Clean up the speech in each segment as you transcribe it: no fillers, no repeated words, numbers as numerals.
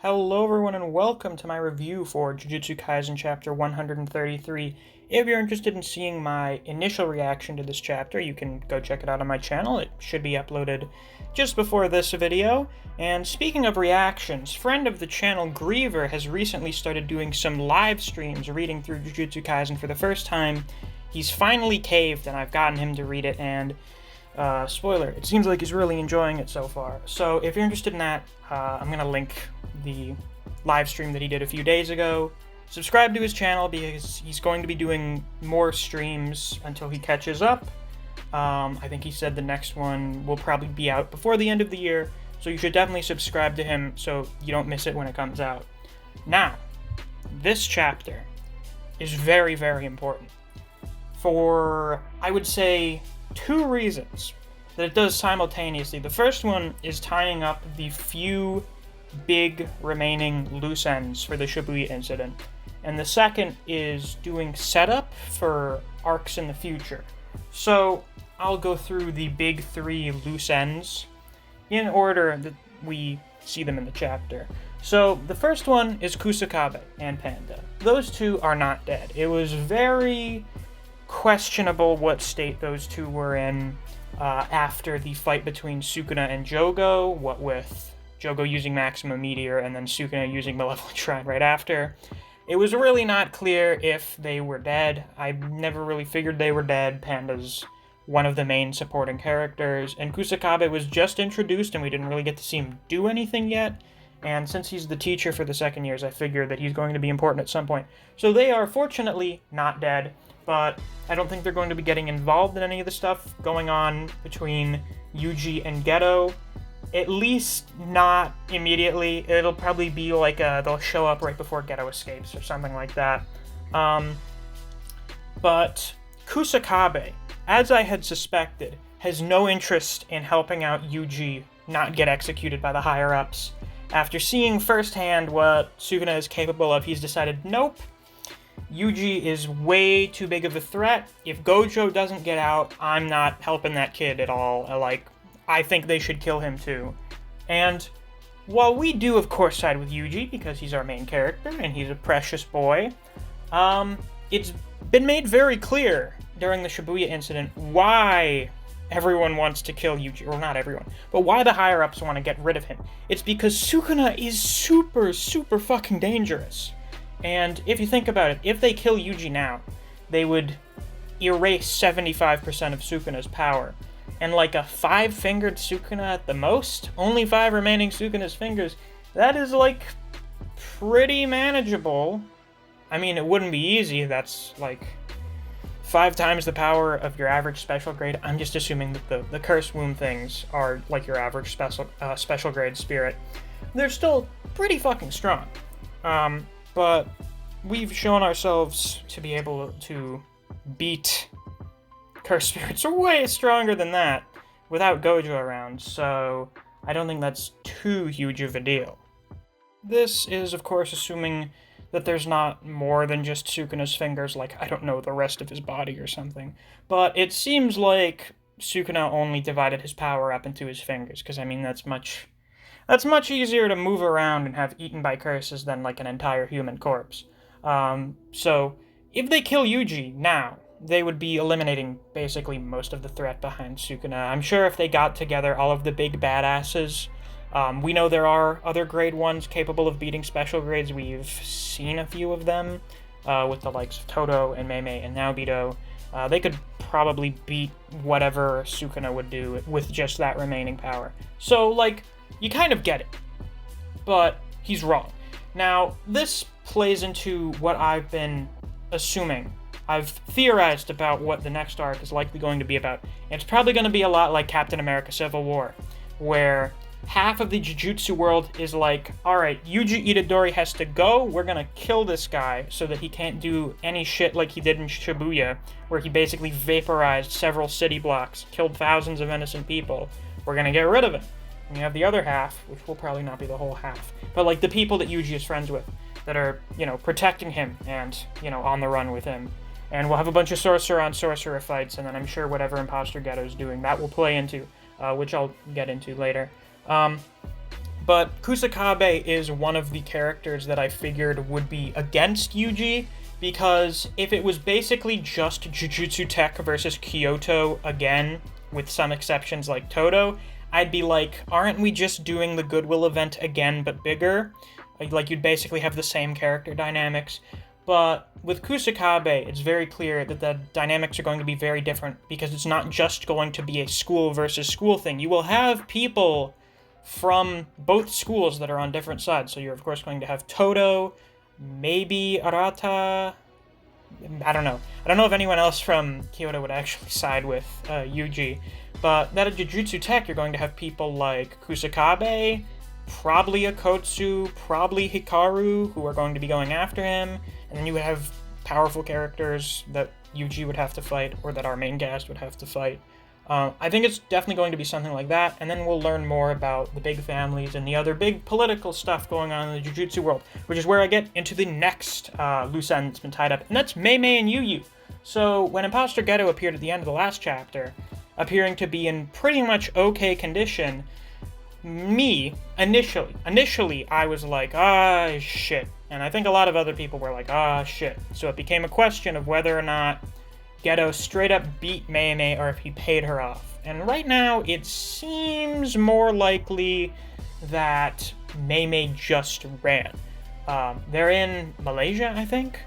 Hello everyone and welcome to my review for Jujutsu Kaisen chapter 133. If you're interested in seeing my initial reaction to this chapter, you can go check it out on my channel. It should be uploaded just before this video. And speaking of reactions, friend of the channel Griever has recently started doing some live streams reading through Jujutsu Kaisen for the first time. He's finally caved and I've gotten him to read it, and spoiler, it seems like he's really enjoying it so far. So if you're interested in that, I'm going to link the live stream that he did a few days ago. Subscribe to his channel because he's going to be doing more streams until he catches up. I think he said the next one will probably be out before the end of the year, so you should definitely subscribe to him so you don't miss it when it comes out. Now, this chapter is very, very important for, I would say, two reasons that it does simultaneously. The first one is tying up the few big remaining loose ends for the Shibuya incident, and the second is doing setup for arcs in the future. So I'll go through the big three loose ends in order that we see them in the chapter. So the first one is Kusakabe and Panda. Those two are not dead. It was very questionable what state those two were in after the fight between Sukuna and Jogo, what with Jogo using Maximum Meteor and then Sukuna using Malevolent Shrine right after. It was really not clear if they were dead. I never really figured they were dead. Panda's one of the main supporting characters, and Kusakabe was just introduced and we didn't really get to see him do anything yet. And since he's the teacher for the second years, I figured that he's going to be important at some point. So they are fortunately not dead, but I don't think they're going to be getting involved in any of the stuff going on between Yuji and Ghetto. At least not immediately. It'll probably be like they'll show up right before Ghetto escapes or something like that. But Kusakabe, as I had suspected, has no interest in helping out Yuji not get executed by the higher-ups. After seeing firsthand what Sukuna is capable of, he's decided, nope, Yuji is way too big of a threat. If Gojo doesn't get out, I'm not helping that kid at all. I think they should kill him too. And while we do, of course, side with Yuji because he's our main character and he's a precious boy, it's been made very clear during the Shibuya incident why everyone wants to kill Yuji. Or not everyone, but why the higher-ups want to get rid of him. It's because Sukuna is super, super fucking dangerous. And if you think about it, if they kill Yuji now, they would erase 75% of Sukuna's power. And like a 5-fingered Sukuna at the most, only 5 remaining Sukuna's fingers, that is like pretty manageable. I mean, it wouldn't be easy. That's like 5 times the power of your average special grade. I'm just assuming that the curse womb things are like your average special grade spirit. They're still pretty fucking strong. But we've shown ourselves to be able to beat Cursed Spirits are way stronger than that without Gojo around, so I don't think that's too huge of a deal. This is, of course, assuming that there's not more than just Sukuna's fingers, like, I don't know, the rest of his body or something. But it seems like Sukuna only divided his power up into his fingers, because, I mean, that's much easier to move around and have eaten by curses than, like, an entire human corpse. So, if they kill Yuji now, they would be eliminating basically most of the threat behind Sukuna. I'm sure if they got together all of the big badasses, we know there are other grade 1s capable of beating special grades. We've seen a few of them with the likes of Todo and Maymay and now Bito. They could probably beat whatever Sukuna would do with just that remaining power. So, like, you kind of get it. But he's wrong. Now, this plays into what I've been assuming. I've theorized about what the next arc is likely going to be about. And it's probably going to be a lot like Captain America Civil War, where half of the Jujutsu world is like, alright, Yuji Itadori has to go, we're going to kill this guy so that he can't do any shit like he did in Shibuya, where he basically vaporized several city blocks, killed thousands of innocent people. We're going to get rid of him. And you have the other half, which will probably not be the whole half, but like the people that Yuji is friends with, that are, protecting him and, on the run with him. And we'll have a bunch of sorcerer-on-sorcerer fights, and then I'm sure whatever Imposter Ghetto is doing, that will play into, which I'll get into later. But Kusakabe is one of the characters that I figured would be against Yuji, because if it was basically just Jujutsu Tech versus Kyoto again, with some exceptions like Todo, I'd be like, aren't we just doing the Goodwill event again but bigger? Like, you'd basically have the same character dynamics. But with Kusakabe, it's very clear that the dynamics are going to be very different, because it's not just going to be a school versus school thing. You will have people from both schools that are on different sides. So you're, of course, going to have Todo, maybe Arata. I don't know. I don't know if anyone else from Kyoto would actually side with Yuji. But that at Jujutsu Tech, you're going to have people like Kusakabe, probably a Kotsu, probably Hikaru, who are going to be going after him. And then you would have powerful characters that Yuji would have to fight, or that our main cast would have to fight. I think it's definitely going to be something like that, and then we'll learn more about the big families and the other big political stuff going on in the Jujutsu world, which is where I get into the next loose end that's been tied up, and that's Maymay and Yuyu. So when Imposter Ghetto appeared at the end of the last chapter, appearing to be in pretty much okay condition, initially I was like, ah, shit. And I think a lot of other people were like, ah, shit. So it became a question of whether or not Ghetto straight up beat Maymay or if he paid her off. And right now, it seems more likely that Maymay just ran. They're in Malaysia, I think?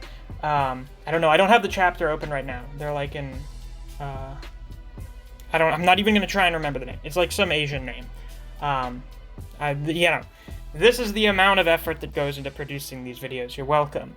I don't know. I don't have the chapter open right now. They're like in... I'm not even going to try and remember the name. It's like some Asian name. This is the amount of effort that goes into producing these videos. You're welcome.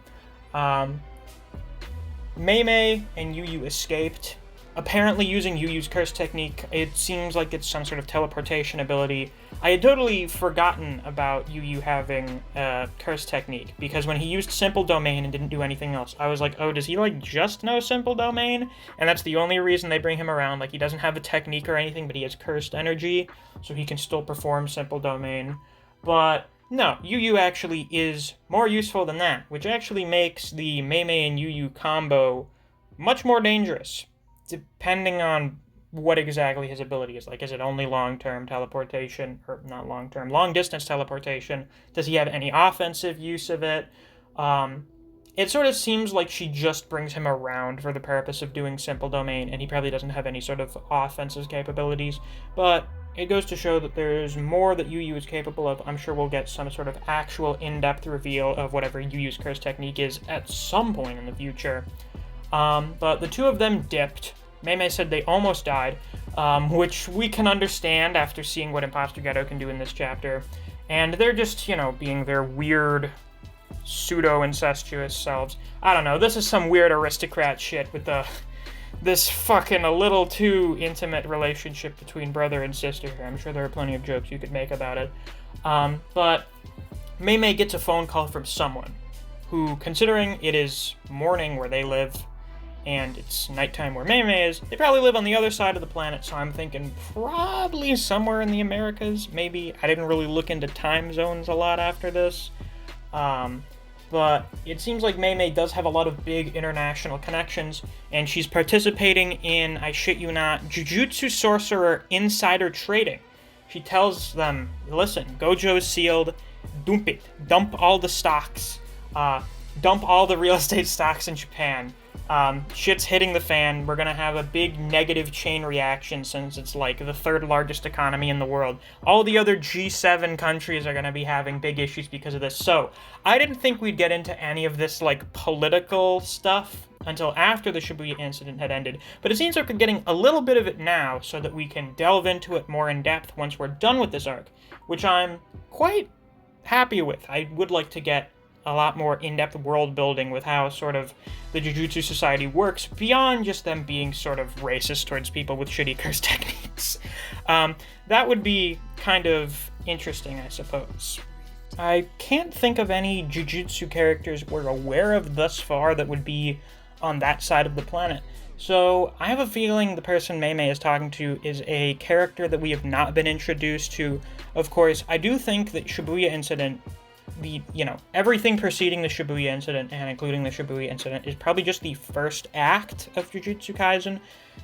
Maymay and Yuyu escaped, apparently using Yuyu's curse technique. It seems like it's some sort of teleportation ability. I had totally forgotten about Yuyu having a curse technique, because when he used Simple Domain and didn't do anything else, I was like, oh, does he, like, just know Simple Domain? And that's the only reason they bring him around. Like, he doesn't have a technique or anything, but he has cursed energy, so he can still perform Simple Domain. But no, Yuyu actually is more useful than that, which actually makes the Maymay and Yuyu combo much more dangerous, depending on what exactly his ability is. Like, is it only long-term teleportation, or not long-term, long-distance teleportation? Does he have any offensive use of it? It sort of seems like she just brings him around for the purpose of doing Simple Domain, and he probably doesn't have any sort of offensive capabilities, but it goes to show that there's more that Yuyu is capable of. I'm sure we'll get some sort of actual in-depth reveal of whatever Yuyu's curse technique is at some point in the future. But the two of them dipped. Maymay said they almost died, which we can understand after seeing what Imposter Ghetto can do in this chapter. And they're just, being their weird, pseudo-incestuous selves. I don't know, this is some weird aristocrat shit with this fucking a little too intimate relationship between brother and sister here. I'm sure there are plenty of jokes you could make about it. But Maymay gets a phone call from someone who, considering it is morning where they live, and it's nighttime where Maymay is, they probably live on the other side of the planet, so I'm thinking probably somewhere in the Americas, maybe. I didn't really look into time zones a lot after this. But it seems like Maymay does have a lot of big international connections, and she's participating in, I shit you not, Jujutsu Sorcerer insider trading. She tells them, listen, Gojo's sealed, dump it, dump all the stocks, dump all the real estate stocks in Japan. Shit's hitting the fan. We're gonna have a big negative chain reaction since it's like the third largest economy in the world. All the other G7 countries are gonna be having big issues because of this. So, I didn't think we'd get into any of this, like, political stuff until after the Shibuya incident had ended. But it seems like we're getting a little bit of it now so that we can delve into it more in depth once we're done with this arc, which I'm quite happy with. I would like to get a lot more in-depth world building with how sort of the Jujutsu Society works beyond just them being sort of racist towards people with shitty curse techniques. That would be kind of interesting, I suppose. I can't think of any Jujutsu characters we're aware of thus far that would be on that side of the planet. So I have a feeling the person Maymay is talking to is a character that we have not been introduced to. Of course, I do think that Shibuya incident everything preceding the Shibuya incident and including the Shibuya incident is probably just the first act of Jujutsu Kaisen.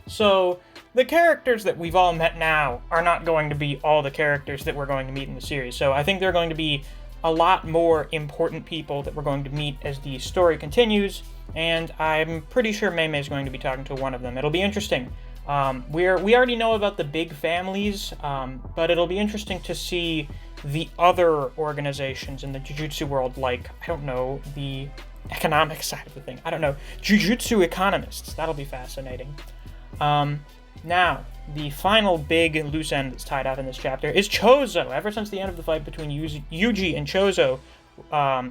So the characters that we've all met now are not going to be all the characters that we're going to meet in the series. So I think there are going to be a lot more important people that we're going to meet as the story continues, and I'm pretty sure Maymay is going to be talking to one of them. It'll be interesting. We already know about the big families, but it'll be interesting to see the other organizations in the Jujutsu world, like, I don't know, the economic side of the thing. I don't know, Jujutsu economists. That'll be fascinating. Now, the final big loose end that's tied up in this chapter is Chozo. Ever since the end of the fight between Yuji and Chozo,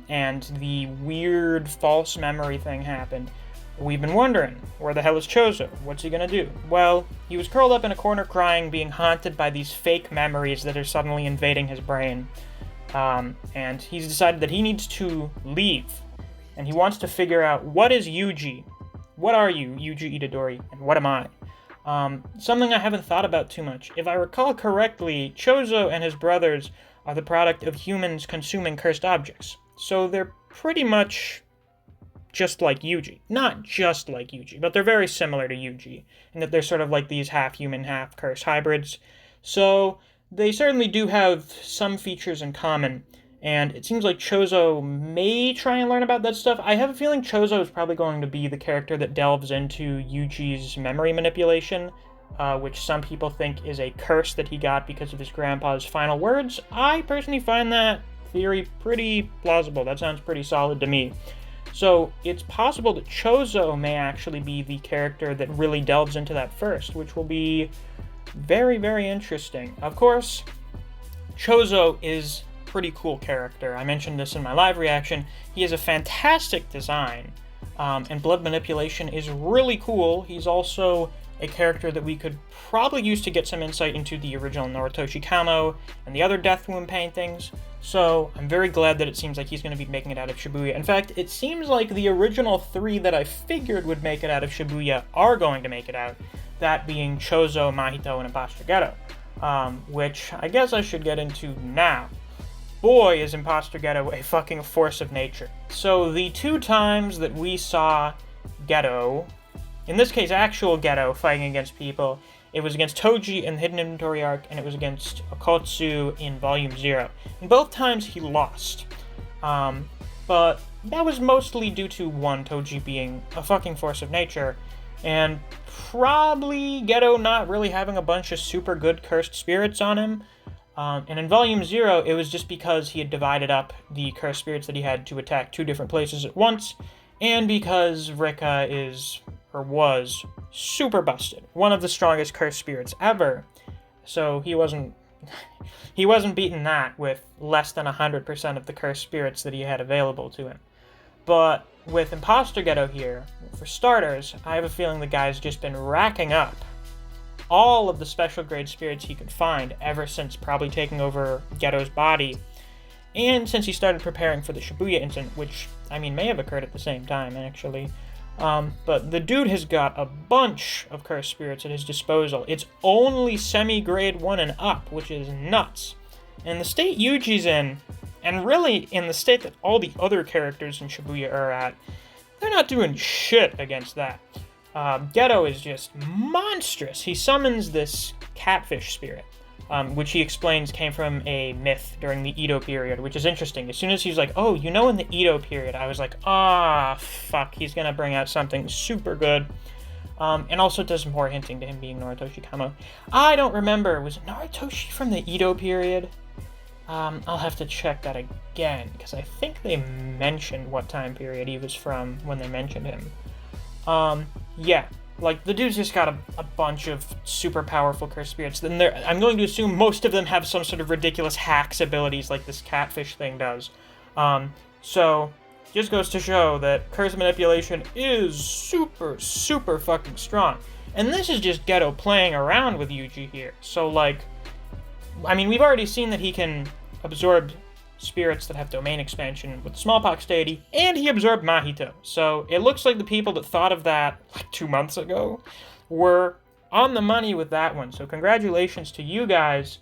and the weird false memory thing happened, we've been wondering, where the hell is Chozo? What's he gonna do? Well, he was curled up in a corner crying, being haunted by these fake memories that are suddenly invading his brain. And he's decided that he needs to leave. And he wants to figure out, what is Yuji? What are you, Yuji Itadori, and what am I? Something I haven't thought about too much. If I recall correctly, Chozo and his brothers are the product of humans consuming cursed objects. So they're pretty much just like Yuji. Not just like Yuji, but they're very similar to Yuji, in that they're sort of like these half-human, half-cursed hybrids. So they certainly do have some features in common, and it seems like Chozo may try and learn about that stuff. I have a feeling Chozo is probably going to be the character that delves into Yuji's memory manipulation, which some people think is a curse that he got because of his grandpa's final words. I personally find that theory pretty plausible. That sounds pretty solid to me. So it's possible that Chozo may actually be the character that really delves into that first, which will be very, very interesting. Of course, Chozo is a pretty cool character. I mentioned this in my live reaction. He has a fantastic design, and blood manipulation is really cool. He's also a character that we could probably use to get some insight into the original Noritoshi Kamo and the other Death Womb paintings. So I'm very glad that it seems like he's going to be making it out of Shibuya. In fact, it seems like the original 3 that I figured would make it out of Shibuya are going to make it out, that being Chozo, Mahito, and Imposter Ghetto, which I guess I should get into now. Boy, is Imposter Ghetto a fucking force of nature. So the 2 times that we saw Ghetto, in this case actual Ghetto, fighting against people, it was against Toji in the Hidden Inventory arc, and it was against Kotsu in Volume 0. And both times he lost. But that was mostly due to, one, Toji being a fucking force of nature, and probably Ghetto not really having a bunch of super good cursed spirits on him. And in Volume 0, it was just because he had divided up the cursed spirits that he had to attack 2 different places at once, and because Rika was super busted. One of the strongest cursed spirits ever. So he wasn't beating that with less than 100% of the cursed spirits that he had available to him. But with Imposter Ghetto here, for starters, I have a feeling the guy's just been racking up all of the special grade spirits he could find ever since probably taking over Ghetto's body, and since he started preparing for the Shibuya incident, which, I mean, may have occurred at the same time, actually. But the dude has got a bunch of cursed spirits at his disposal. It's only semi-grade 1 and up, which is nuts. And the state Yuji's in, and really in the state that all the other characters in Shibuya are at, they're not doing shit against that. Ghetto is just monstrous. He summons this catfish spirit, which he explains came from a myth during the Edo period, which is interesting. As soon as he's like, oh, in the Edo period, I was like, fuck, he's gonna bring out something super good. And also does more hinting to him being Noritoshi Kamo. I don't remember, was Noritoshi from the Edo period? I'll have to check that again, because I think they mentioned what time period he was from when they mentioned him. Yeah. Like, the dude's just got a bunch of super powerful cursed spirits. Then I'm going to assume most of them have some sort of ridiculous hacks abilities like this catfish thing does. So, just goes to show that curse manipulation is super, super fucking strong. And this is just Ghetto playing around with Yuji here. So, like, I mean, we've already seen that he can absorb spirits that have domain expansion with the smallpox deity, and he absorbed Mahito. So it looks like the people that thought of that like 2 months ago were on the money with that one. So congratulations to you guys.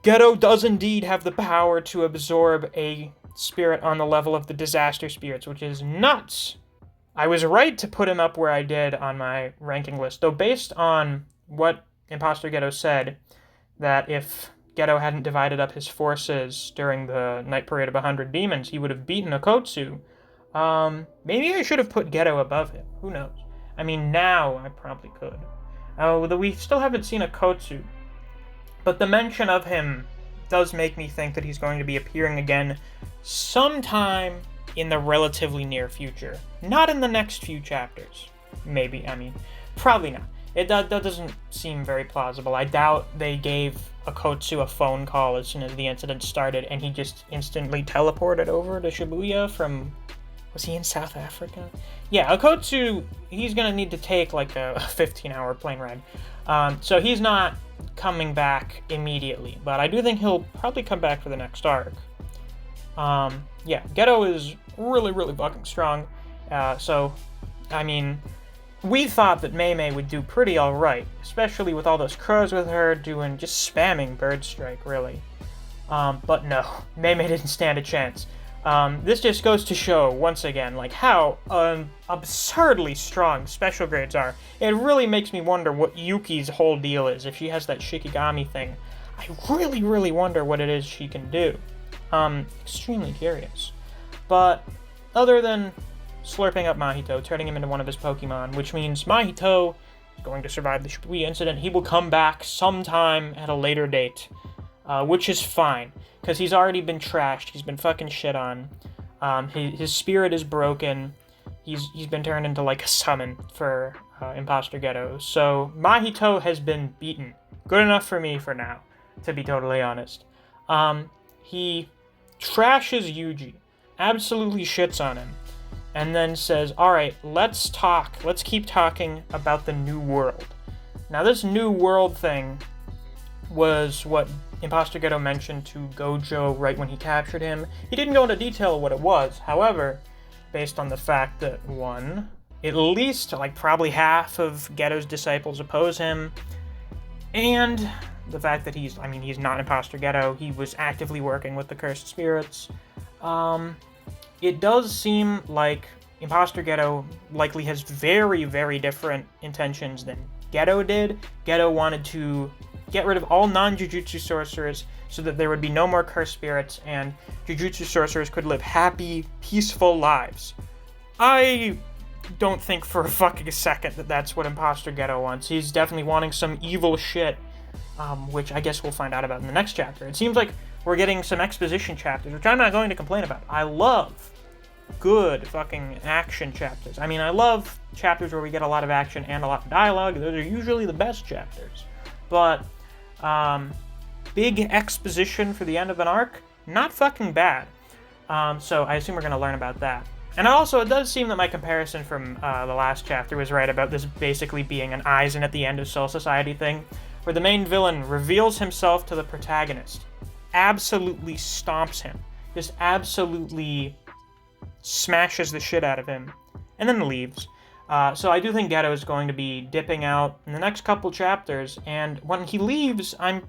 Ghetto does indeed have the power to absorb a spirit on the level of the disaster spirits, which is nuts. I was right to put him up where I did on my ranking list, though based on what Imposter Ghetto said, that if Ghetto hadn't divided up his forces during the Night Parade of 100 Demons, he would have beaten a Kotsu. Maybe I should have put Ghetto above him. Who knows? I mean, now I probably could. Though we still haven't seen a Kotsu. But the mention of him does make me think that he's going to be appearing again sometime in the relatively near future. Not in the next few chapters. Maybe, I mean, probably not. That doesn't seem very plausible. I doubt they gave a Kotsu a phone call as soon as the incident started, and he just instantly teleported over to Shibuya from... Was he in South Africa? Yeah, a Kotsu, he's gonna need to take like a 15-hour plane ride. So he's not coming back immediately, but I do think he'll probably come back for the next arc. Yeah, Ghetto is really, really fucking strong. So, I mean, we thought that Maymay would do pretty alright, especially with all those crows with her doing, just spamming Bird Strike, really. But no, Maymay didn't stand a chance. This just goes to show, once again, like, how absurdly strong special grades are. It really makes me wonder what Yuki's whole deal is, if she has that Shikigami thing. I really, really wonder what it is she can do. Extremely curious. But, other than slurping up Mahito, turning him into one of his Pokemon, which means Mahito is going to survive the Shibuya incident. He will come back sometime at a later date, which is fine, because he's already been trashed. He's been fucking shit on. His spirit is broken. He's been turned into like a summon for Imposter Ghetto. So Mahito has been beaten. Good enough for me for now, to be totally honest. He trashes Yuji, absolutely shits on him, and then says, alright, let's talk. Let's keep talking about the new world. Now, this new world thing was what Imposter Ghetto mentioned to Gojo right when he captured him. He didn't go into detail what it was. However, based on the fact that, one, at least, like, probably half of Ghetto's disciples oppose him, and the fact that he's not Imposter Ghetto, he was actively working with the cursed spirits, it does seem like Imposter Ghetto likely has very, very different intentions than Ghetto did. Ghetto wanted to get rid of all non-Jujutsu sorcerers so that there would be no more cursed spirits and Jujutsu sorcerers could live happy, peaceful lives. I don't think for a fucking second that that's what Imposter Ghetto wants. He's definitely wanting some evil shit, which I guess we'll find out about in the next chapter. It seems like we're getting some exposition chapters, which I'm not going to complain about. I love good fucking action chapters. I mean, I love chapters where we get a lot of action and a lot of dialogue. Those are usually the best chapters. But, big exposition for the end of an arc, not fucking bad. So I assume we're going to learn about that. And also, it does seem that my comparison from the last chapter was right about this basically being an Aizen at the end of Soul Society thing, where the main villain reveals himself to the protagonist, absolutely stomps him, just absolutely smashes the shit out of him, and then leaves. So I do think Ghetto is going to be dipping out in the next couple chapters, and when he leaves, I'm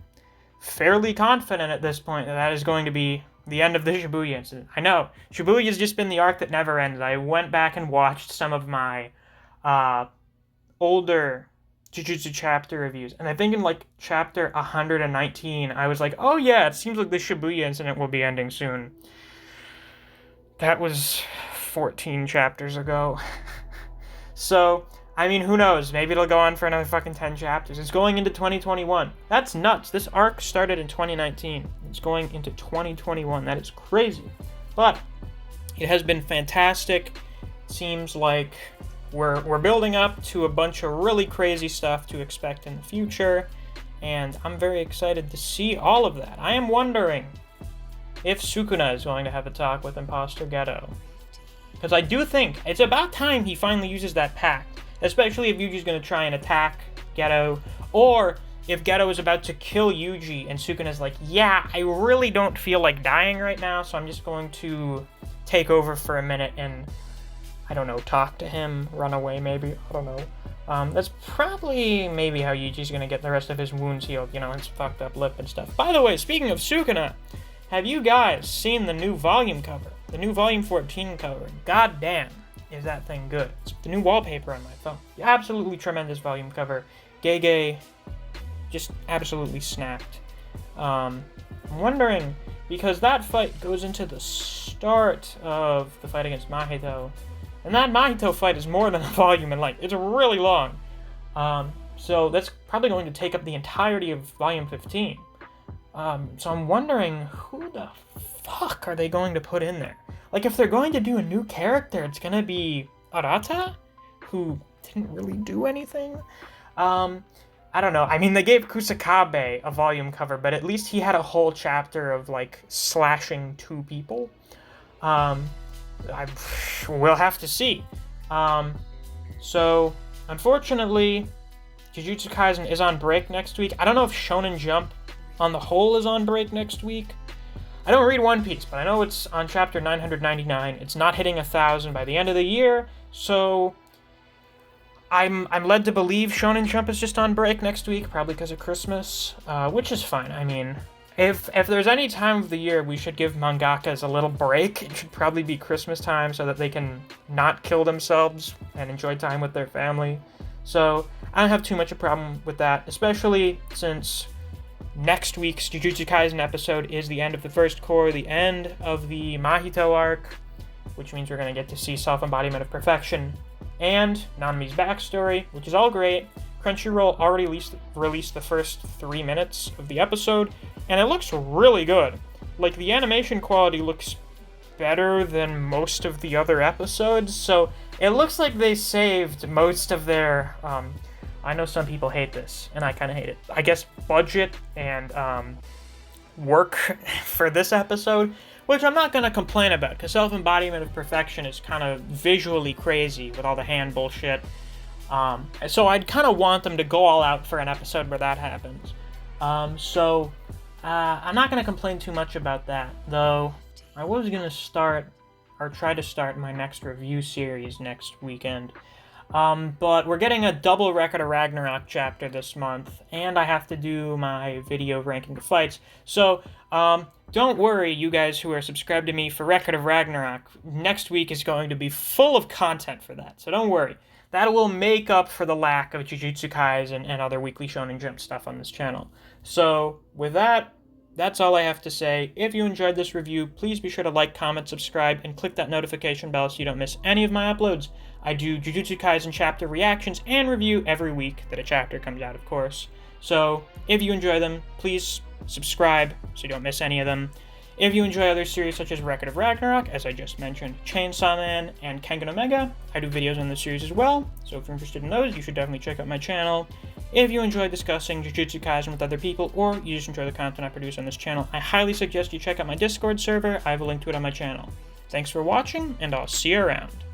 fairly confident at this point that is going to be the end of the Shibuya incident. I know, Shibuya has just been the arc that never ends. I went back and watched some of my older Jujutsu chapter reviews, and I think in like chapter 119, I was like, oh yeah, it seems like the Shibuya incident will be ending soon. That was 14 chapters ago. So, I mean, who knows? Maybe it'll go on for another fucking 10 chapters. It's going into 2021. That's nuts. This arc started in 2019. It's going into 2021. That is crazy. But it has been fantastic. It seems like we're building up to a bunch of really crazy stuff to expect in the future, and I'm very excited to see all of that. I am wondering if Sukuna is going to have a talk with Imposter Ghetto, because I do think it's about time he finally uses that pact, especially if Yuji's going to try and attack Ghetto, or if Ghetto is about to kill Yuji and Sukuna's like, yeah, I really don't feel like dying right now, so I'm just going to take over for a minute and, I don't know, talk to him, run away maybe, I don't know. That's probably maybe how Yuji's gonna get the rest of his wounds healed, you know, his fucked up lip and stuff. By the way, speaking of Sukuna, have you guys seen the new volume cover? The new volume 14 cover? God damn, is that thing good. It's the new wallpaper on my phone. Absolutely tremendous volume cover. Gege just absolutely snapped. I'm wondering, because that fight goes into the start of the fight against Mahito, and that Mahito fight is more than a volume in length. It's really long. So that's probably going to take up the entirety of volume 15. So I'm wondering, who the fuck are they going to put in there? Like, if they're going to do a new character, it's gonna be Arata, who didn't really do anything. I don't know. I mean, they gave Kusakabe a volume cover, but at least he had a whole chapter of, like, slashing 2 people. We'll have to see. So, unfortunately, Jujutsu Kaisen is on break next week. I don't know if Shonen Jump, on the whole, is on break next week. I don't read One Piece, but I know it's on chapter 999. It's not hitting 1,000 by the end of the year, so I'm led to believe Shonen Jump is just on break next week, probably because of Christmas, which is fine. I mean, if there's any time of the year we should give mangakas a little break, it should probably be Christmas time so that they can not kill themselves and enjoy time with their family. So I don't have too much of a problem with that, especially since next week's Jujutsu Kaisen episode is the end of the first core, the end of the Mahito arc, which means we're going to get to see Self-Embodiment of Perfection and Nanami's backstory, which is all great. Crunchyroll already released the first 3 minutes of the episode, and it looks really good. Like, the animation quality looks better than most of the other episodes, so it looks like they saved most of their, I know some people hate this, and I kind of hate it, I guess, budget and work for this episode, which I'm not going to complain about, because Self-Embodiment of Perfection is kind of visually crazy with all the hand bullshit. So I'd kind of want them to go all out for an episode where that happens. So I'm not going to complain too much about that, though I was going to start, or try to start, my next review series next weekend. But we're getting a double Record of Ragnarok chapter this month, and I have to do my video ranking the fights. So, don't worry, you guys who are subscribed to me for Record of Ragnarok. Next week is going to be full of content for that, so don't worry. That will make up for the lack of Jujutsu Kaisen and other weekly Shonen Jump stuff on this channel. So, with that, that's all I have to say. If you enjoyed this review, please be sure to like, comment, subscribe, and click that notification bell so you don't miss any of my uploads. I do Jujutsu Kaisen chapter reactions and review every week that a chapter comes out, of course. So, if you enjoy them, please subscribe so you don't miss any of them. If you enjoy other series such as Record of Ragnarok, as I just mentioned, Chainsaw Man, and Kengan Omega, I do videos on this series as well, so if you're interested in those, you should definitely check out my channel. If you enjoy discussing Jujutsu Kaisen with other people, or you just enjoy the content I produce on this channel, I highly suggest you check out my Discord server. I have a link to it on my channel. Thanks for watching, and I'll see you around.